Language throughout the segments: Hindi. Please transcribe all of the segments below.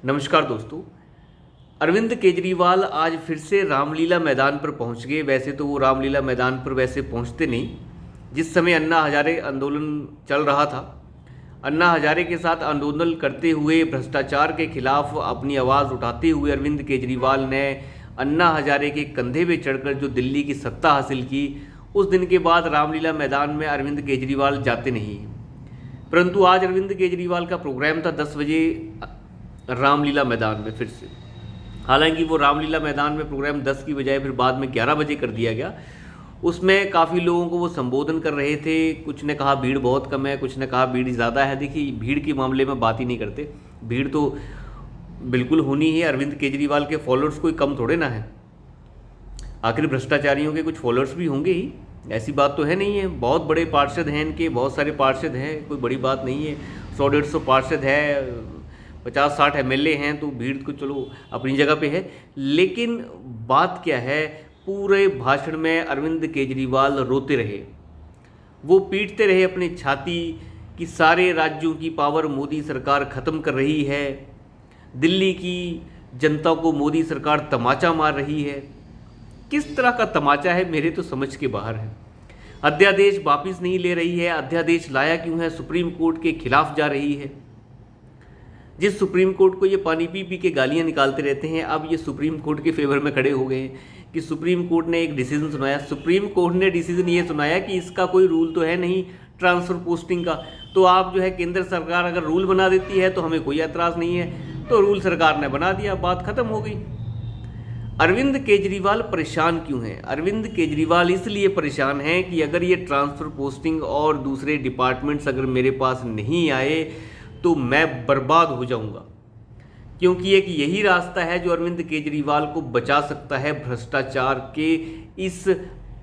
नमस्कार दोस्तों। अरविंद केजरीवाल आज फिर से रामलीला मैदान पर पहुंच गए। वैसे तो वो रामलीला मैदान पर वैसे पहुंचते नहीं। जिस समय अन्ना हजारे आंदोलन चल रहा था, अन्ना हजारे के साथ आंदोलन करते हुए भ्रष्टाचार के खिलाफ अपनी आवाज़ उठाते हुए अरविंद केजरीवाल ने अन्ना हजारे के कंधे पे चढ़कर जो दिल्ली की सत्ता हासिल की, उस दिन के बाद रामलीला मैदान में अरविंद केजरीवाल जाते नहीं। परंतु आज अरविंद केजरीवाल का प्रोग्राम था 10 बजे रामलीला मैदान में फिर से। हालांकि वो रामलीला मैदान में प्रोग्राम 10 की बजाय फिर बाद में 11 बजे कर दिया गया। उसमें काफ़ी लोगों को वो संबोधन कर रहे थे। कुछ ने कहा भीड़ बहुत कम है, कुछ ने कहा भीड़ ज़्यादा है। देखिए, भीड़ के मामले में बात ही नहीं करते। भीड़ तो बिल्कुल होनी है। अरविंद केजरीवाल के फॉलोअर्स कोई कम थोड़े ना है। आखिर भ्रष्टाचारियों के कुछ फॉलोअर्स भी होंगे ही, ऐसी बात तो है नहीं है। बहुत बड़े पार्षद हैं इनके, बहुत सारे पार्षद हैं, कोई बड़ी बात नहीं है। 100-150 पार्षद है, 50-60 MLA हैं, तो भीड़ को चलो अपनी जगह पे है। लेकिन बात क्या है, पूरे भाषण में अरविंद केजरीवाल रोते रहे। वो पीटते रहे अपनी छाती कि सारे राज्यों की पावर मोदी सरकार ख़त्म कर रही है, दिल्ली की जनता को मोदी सरकार तमाचा मार रही है। किस तरह का तमाचा है, मेरे तो समझ के बाहर है। अध्यादेश वापिस नहीं ले रही है। अध्यादेश लाया क्यों है? सुप्रीम कोर्ट के खिलाफ जा रही है। जिस सुप्रीम कोर्ट को ये पानी पी पी के गालियां निकालते रहते हैं, अब ये सुप्रीम कोर्ट के फेवर में खड़े हो गए हैं कि सुप्रीम कोर्ट ने एक डिसीजन सुनाया। सुप्रीम कोर्ट ने डिसीजन ये सुनाया कि इसका कोई रूल तो है नहीं ट्रांसफ़र पोस्टिंग का, तो आप जो है केंद्र सरकार अगर रूल बना देती है तो हमें कोई एतराज़ नहीं है। तो रूल सरकार ने बना दिया, बात ख़त्म हो गई। अरविंद केजरीवाल परेशान क्यों हैं? अरविंद केजरीवाल इसलिए परेशान हैं कि अगर ये ट्रांसफ़र पोस्टिंग और दूसरे डिपार्टमेंट्स अगर मेरे पास नहीं आए तो मैं बर्बाद हो जाऊंगा। क्योंकि एक यही रास्ता है जो अरविंद केजरीवाल को बचा सकता है भ्रष्टाचार के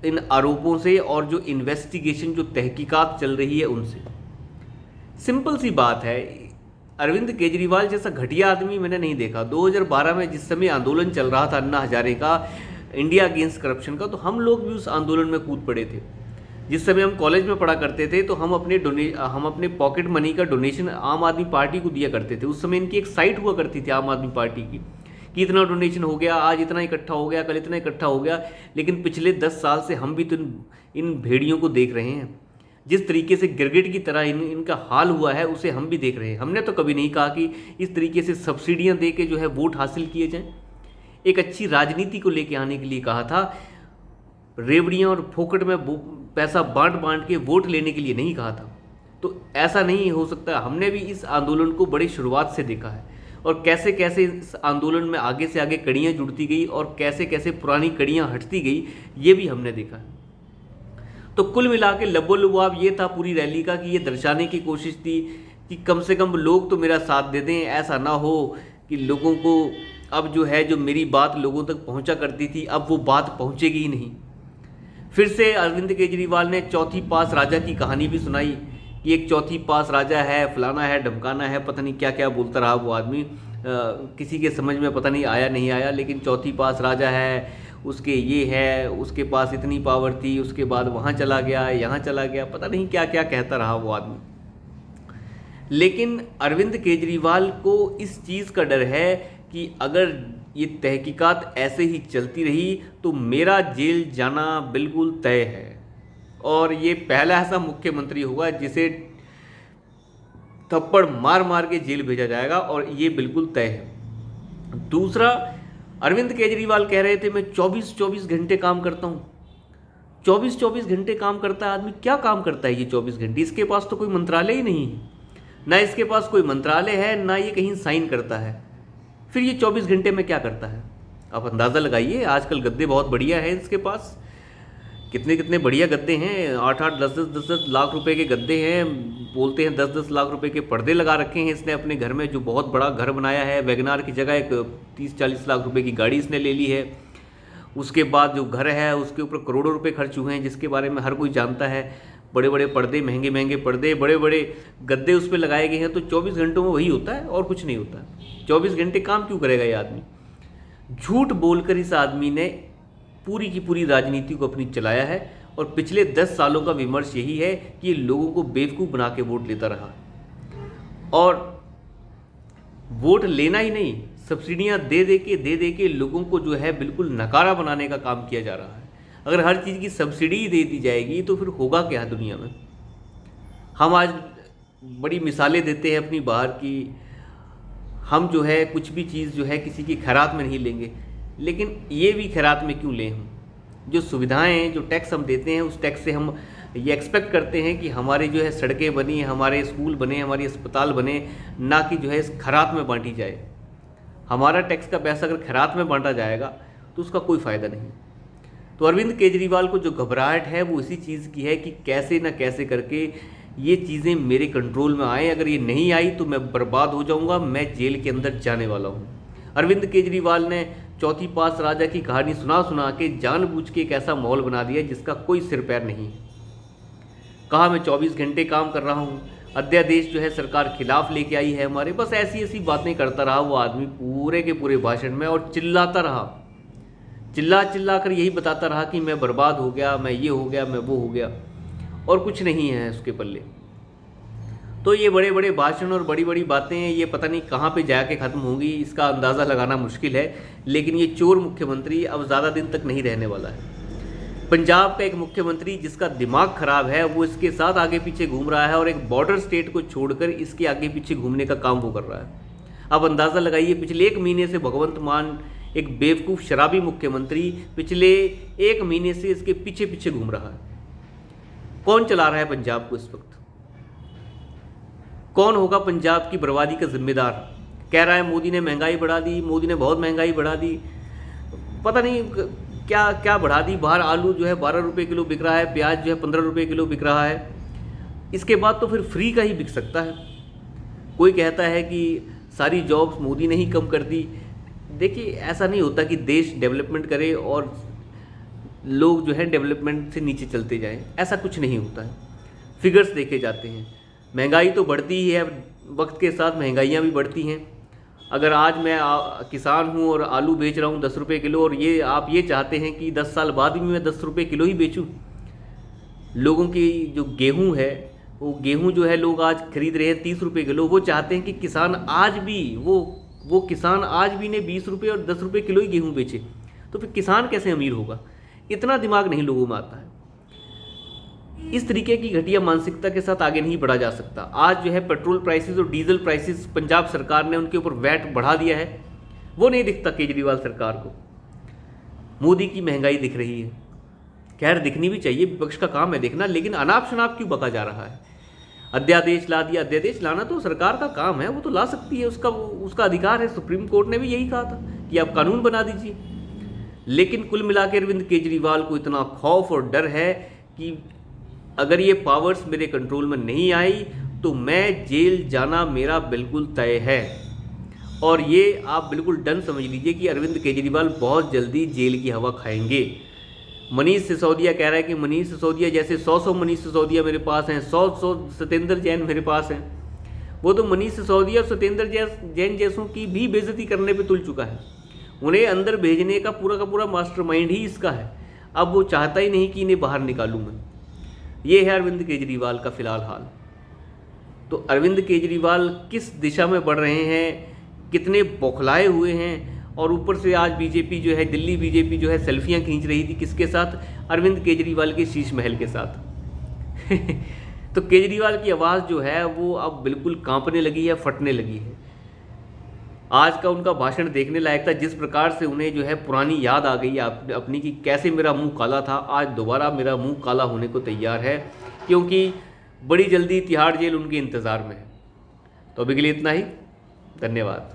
इन आरोपों से और जो इन्वेस्टिगेशन, जो तहकीकात चल रही है उनसे। सिंपल सी बात है, अरविंद केजरीवाल जैसा घटिया आदमी मैंने नहीं देखा। 2012 में जिस समय आंदोलन चल रहा था अन्ना हजारे का, इंडिया अगेंस्ट करप्शन का, तो हम लोग भी उस आंदोलन में कूद पड़े थे। जिस समय हम कॉलेज में पढ़ा करते थे तो हम अपने पॉकेट मनी का डोनेशन आम आदमी पार्टी को दिया करते थे। उस समय इनकी एक साइट हुआ करती थी आम आदमी पार्टी की कि इतना डोनेशन हो गया, आज इतना इकट्ठा हो गया, कल इतना इकट्ठा हो गया। लेकिन पिछले 10 साल से हम भी तो इन भेड़ियों को देख रहे हैं। जिस तरीके से गिरगिट की तरह इनका हाल हुआ है, उसे हम भी देख रहे हैं। हमने तो कभी नहीं कहा कि इस तरीके से सब्सिडियाँ दे के जो है वोट हासिल किए जाएँ। एक अच्छी राजनीति को लेके आने के लिए कहा था, रेवड़ियाँ और फोकट में पैसा बांट बांट के वोट लेने के लिए नहीं कहा था। तो ऐसा नहीं हो सकता। हमने भी इस आंदोलन को बड़ी शुरुआत से देखा है और कैसे कैसे इस आंदोलन में आगे से आगे कड़ियाँ जुड़ती गई और कैसे कैसे पुरानी कड़ियाँ हटती गई, ये भी हमने देखा है। तो कुल मिला के लबोलुबाब ये था पूरी रैली का कि ये दर्शाने की कोशिश थी कि कम से कम लोग तो मेरा साथ दे दें। ऐसा ना हो कि लोगों को अब जो है, जो मेरी बात लोगों तक पहुंचा करती थी, अब वो बात पहुंचेगी ही नहीं। फिर से अरविंद केजरीवाल ने चौथी पास राजा की कहानी भी सुनाई कि एक चौथी पास राजा है, फलाना है, ढमकाना है, पता नहीं क्या क्या बोलता रहा वो आदमी। किसी के समझ में पता नहीं आया नहीं आया, लेकिन चौथी पास राजा है, उसके ये है, उसके पास इतनी पावर थी, उसके बाद वहाँ चला गया, यहाँ चला गया, पता नहीं क्या क्या कहता रहा वो आदमी। लेकिन अरविंद केजरीवाल को इस चीज़ का डर है कि अगर ये तहकीकात ऐसे ही चलती रही तो मेरा जेल जाना बिल्कुल तय है। और ये पहला ऐसा मुख्यमंत्री होगा जिसे थप्पड़ मार मार के जेल भेजा जाएगा, और ये बिल्कुल तय है। दूसरा, अरविंद केजरीवाल कह रहे थे मैं 24-24 घंटे काम करता हूँ। 24-24 घंटे काम करता है आदमी, क्या काम करता है ये 24 घंटे? इसके पास तो कोई मंत्रालय ही नहीं है, ना इसके पास कोई मंत्रालय है, ना ये कहीं साइन करता है। फिर ये 24 घंटे में क्या करता है? आप अंदाज़ा लगाइए। आजकल गद्दे बहुत बढ़िया हैं इसके पास, कितने कितने बढ़िया गद्दे हैं। 8-8, 10-10 लाख रुपए के गद्दे हैं। बोलते हैं 10-10 लाख रुपए के पर्दे लगा रखे हैं इसने अपने घर में, जो बहुत बड़ा घर बनाया है। वैगनार की जगह एक 30-40 लाख रुपए की गाड़ी इसने ले ली है। उसके बाद जो घर है उसके ऊपर करोड़ों रुपए खर्च हुए हैं, जिसके बारे में हर कोई जानता है। बड़े बड़े पर्दे, महंगे महंगे पर्दे, बड़े बड़े गद्दे उस पर लगाए गए हैं। तो 24 घंटों में वही होता है और कुछ नहीं होता। 24 घंटे काम क्यों करेगा ये आदमी? झूठ बोलकर इस आदमी ने पूरी की पूरी राजनीति को अपनी चलाया है। और पिछले 10 सालों का विमर्श यही है कि ये लोगों को बेवकूफ़ बना के वोट लेता रहा। और वोट लेना ही नहीं, सब्सिडियां दे के लोगों को जो है बिल्कुल नकारा बनाने का काम किया जा रहा है। अगर हर चीज़ की सब्सिडी दे दी जाएगी तो फिर होगा क्या दुनिया में। हम आज बड़ी मिसालें देते हैं अपनी बाहर की, हम जो है कुछ भी चीज़ जो है किसी की खैरात में नहीं लेंगे, लेकिन ये भी खैरात में क्यों लें हम? जो सुविधाएं, जो टैक्स हम देते हैं, उस टैक्स से हम ये एक्सपेक्ट करते हैं कि हमारे जो है सड़कें बनी, हमारे स्कूल बने, हमारी अस्पताल बने, ना कि जो है इस खैरात में बांटी जाए। हमारा टैक्स का पैसा अगर खैरात में बांटा जाएगा तो उसका कोई फ़ायदा नहीं। तो अरविंद केजरीवाल को जो घबराहट है वो इसी चीज़ की है कि कैसे ना कैसे करके ये चीज़ें मेरे कंट्रोल में आए, अगर ये नहीं आई तो मैं बर्बाद हो जाऊंगा, मैं जेल के अंदर जाने वाला हूँ। अरविंद केजरीवाल ने चौथी पास राजा की कहानी सुना के जानबूझ के एक ऐसा माहौल बना दिया जिसका कोई सिर पैर नहीं है। कहा मैं 24 घंटे काम कर रहा हूँ, अध्यादेश जो है सरकार खिलाफ लेके आई है हमारे, बस ऐसी ऐसी बातें करता रहा वो आदमी पूरे के पूरे भाषण में, और चिल्लाता रहा, चिल्ला कर यही बताता रहा कि मैं बर्बाद हो गया, मैं ये हो गया, मैं वो हो गया, और कुछ नहीं है उसके पल्ले। तो ये बड़े बड़े भाषण और बड़ी बड़ी बातें ये पता नहीं कहाँ पे जाके ख़त्म होंगी, इसका अंदाज़ा लगाना मुश्किल है। लेकिन ये चोर मुख्यमंत्री अब ज़्यादा दिन तक नहीं रहने वाला है। पंजाब का एक मुख्यमंत्री जिसका दिमाग खराब है वो इसके साथ आगे पीछे घूम रहा है, और एक बॉर्डर स्टेट को छोड़कर इसके आगे पीछे घूमने का काम वो कर रहा है। अब अंदाज़ा लगाइए, पिछले 1 महीने से भगवंत मान, एक बेवकूफ़ शराबी मुख्यमंत्री, पिछले 1 महीने से इसके पीछे पीछे घूम रहा है। कौन चला रहा है पंजाब को इस वक्त? कौन होगा पंजाब की बर्बादी का जिम्मेदार? कह रहा है मोदी ने महंगाई बढ़ा दी, मोदी ने बहुत महंगाई बढ़ा दी, पता नहीं क्या क्या बढ़ा दी। बाहर आलू जो है 12 रुपये किलो बिक रहा है, प्याज जो है 15 रुपये किलो बिक रहा है। इसके बाद तो फिर फ्री का ही बिक सकता है। कोई कहता है कि सारी जॉब्स मोदी ने ही कम कर दी। देखिए, ऐसा नहीं होता कि देश डेवलपमेंट करे और लोग जो है डेवलपमेंट से नीचे चलते जाएं, ऐसा कुछ नहीं होता है। फिगर्स देखे जाते हैं। महंगाई तो बढ़ती ही है, वक्त के साथ महंगाइयाँ भी बढ़ती हैं। अगर आज मैं किसान हूँ और आलू बेच रहा हूँ 10 रुपये किलो, और ये आप ये चाहते हैं कि 10 साल बाद भी मैं 10 रुपये किलो ही बेचूँ। लोगों की जो गेहूँ है, वो गेहूँ जो है लोग आज खरीद रहे हैं 30 रुपये किलो, वो चाहते हैं कि किसान आज भी वो किसान आज भी ने 20 रुपये और 10 रुपये किलो ही गेहूँ बेचे। तो फिर किसान कैसे अमीर होगा? इतना दिमाग नहीं लोगों में आता है। इस तरीके की घटिया मानसिकता के साथ आगे नहीं बढ़ा जा सकता। आज जो है पेट्रोल प्राइसेस और डीजल प्राइसेस पंजाब सरकार ने उनके ऊपर वैट बढ़ा दिया है, वो नहीं दिखता केजरीवाल सरकार को। मोदी की महंगाई दिख रही है। खैर, दिखनी भी चाहिए, विपक्ष का काम है देखना, लेकिन अनाप शनाप क्यों बका जा रहा है? अध्यादेश ला दिया, अध्यादेश लाना तो सरकार का काम है, वो तो ला सकती है, उसका अधिकार है। सुप्रीम कोर्ट ने भी यही कहा था कि आप कानून बना दीजिए। लेकिन कुल मिला के अरविंद केजरीवाल को इतना खौफ और डर है कि अगर ये पावर्स मेरे कंट्रोल में नहीं आई तो मैं जेल जाना मेरा बिल्कुल तय है। और ये आप बिल्कुल डन समझ लीजिए कि अरविंद केजरीवाल बहुत जल्दी जेल की हवा खाएंगे। मनीष सिसोदिया कह रहा है कि मनीष सिसोदिया जैसे 100 मनीष सिसोदिया मेरे पास हैं, 100 सत्येंद्र जैन मेरे पास हैं। वो तो मनीष सिसोदिया और सत्येंद्र जैन जैसों की भी बेइज्जती करने पे तुल चुका है। उन्हें अंदर भेजने का पूरा मास्टरमाइंड ही इसका है। अब वो चाहता ही नहीं कि इन्हें बाहर निकालूं मैं। ये है अरविंद केजरीवाल का फिलहाल हाल। तो अरविंद केजरीवाल किस दिशा में बढ़ रहे हैं, कितने बौखलाए हुए हैं, और ऊपर से आज बीजेपी जो है, दिल्ली बीजेपी जो है सेल्फियां खींच रही थी किसके साथ? अरविंद केजरीवाल के शीश महल के साथ। तो केजरीवाल की आवाज़ जो है वो अब बिल्कुल कांपने लगी है, फटने लगी है। आज का उनका भाषण देखने लायक था। जिस प्रकार से उन्हें जो है पुरानी याद आ गई अपनी कि कैसे मेरा मुंह काला था, आज दोबारा मेरा मुंह काला होने को तैयार है, क्योंकि बड़ी जल्दी तिहाड़ जेल उनके इंतज़ार में है। तो अभी के लिए इतना ही। धन्यवाद।